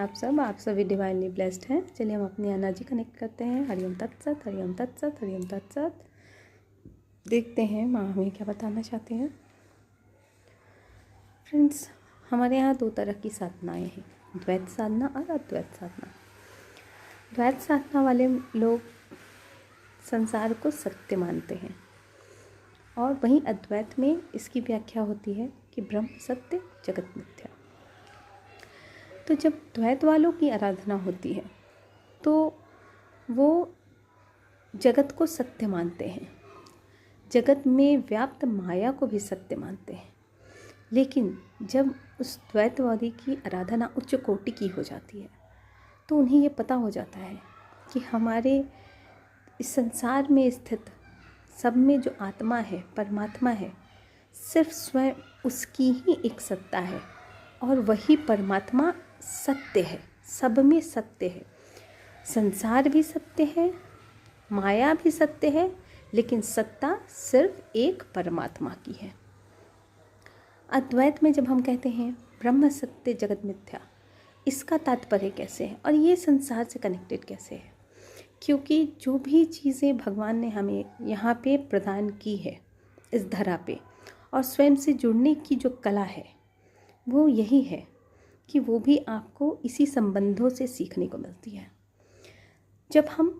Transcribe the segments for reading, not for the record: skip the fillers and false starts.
आप सभी divinely blessed हैं। चलिए हम अपनी एनर्जी कनेक्ट करते हैं। हरिओम तत्सत, हरिओम तत्सत, हरिओम तत्सत। देखते हैं माँ हमें क्या बताना चाहते हैं। फ्रेंड्स, हमारे यहाँ 2 तरह की साधनाएं हैं, द्वैत साधना और अद्वैत साधना। द्वैत साधना वाले लोग संसार को सत्य मानते हैं और वहीं अद्वैत में इसकी व्याख्या होती है कि ब्रह्म सत्य, जगत मिथ्या। तो जब द्वैत वालों की आराधना होती है तो वो जगत को सत्य मानते हैं, जगत में व्याप्त माया को भी सत्य मानते हैं। लेकिन जब उस द्वैतवादी की आराधना उच्च कोटि की हो जाती है तो उन्हें ये पता हो जाता है कि हमारे इस संसार में स्थित सब में जो आत्मा है, परमात्मा है, सिर्फ स्वयं उसकी ही एक सत्ता है और वही परमात्मा सत्य है, सब में सत्य है। संसार भी सत्य है, माया भी सत्य है, लेकिन सत्ता सिर्फ एक परमात्मा की है। अद्वैत में जब हम कहते हैं ब्रह्म सत्य जगत मिथ्या, इसका तात्पर्य कैसे है और ये संसार से कनेक्टेड कैसे है? क्योंकि जो भी चीज़ें भगवान ने हमें यहाँ पे प्रदान की है इस धरा पे, और स्वयं से जुड़ने की जो कला है वो यही है कि वो भी आपको इसी संबंधों से सीखने को मिलती है। जब हम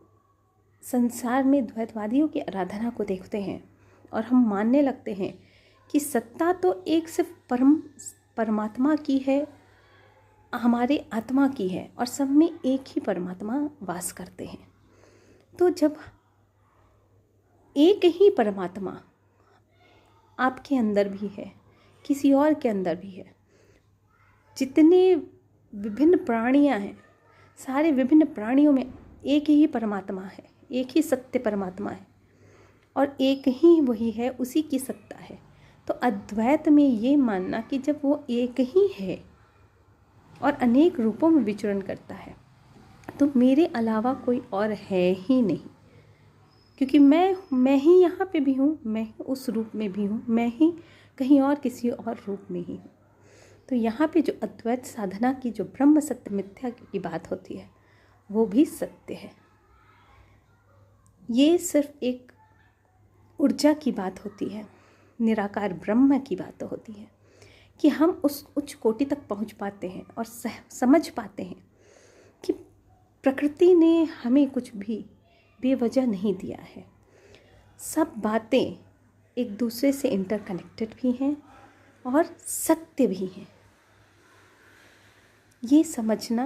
संसार में द्वैतवादियों की आराधना को देखते हैं और हम मानने लगते हैं कि सत्ता तो एक सिर्फ परमात्मा की है, हमारे आत्मा की है और सब में एक ही परमात्मा वास करते हैं, तो जब एक ही परमात्मा आपके अंदर भी है, किसी और के अंदर भी है, जितने विभिन्न प्राणियां हैं, सारे विभिन्न प्राणियों में एक ही परमात्मा है, एक ही सत्य परमात्मा है और एक ही वही है, उसी की सत्ता है। तो अद्वैत में ये मानना कि जब वो एक ही है और अनेक रूपों में विचरण करता है तो मेरे अलावा कोई और है ही नहीं, क्योंकि मैं ही यहाँ पे भी हूँ, मैं उस रूप में भी हूँ, मैं ही कहीं और किसी और रूप में ही हूँ। तो यहाँ पे जो अद्वैत साधना की जो ब्रह्म सत्य मिथ्या की बात होती है वो भी सत्य है। ये सिर्फ एक ऊर्जा की बात होती है, निराकार ब्रह्म की बात होती है कि हम उस उच्च कोटि तक पहुँच पाते हैं और समझ पाते हैं कि प्रकृति ने हमें कुछ भी बेवजह नहीं दिया है। सब बातें एक दूसरे से इंटरकनेक्टेड भी हैं और सत्य भी हैं। ये समझना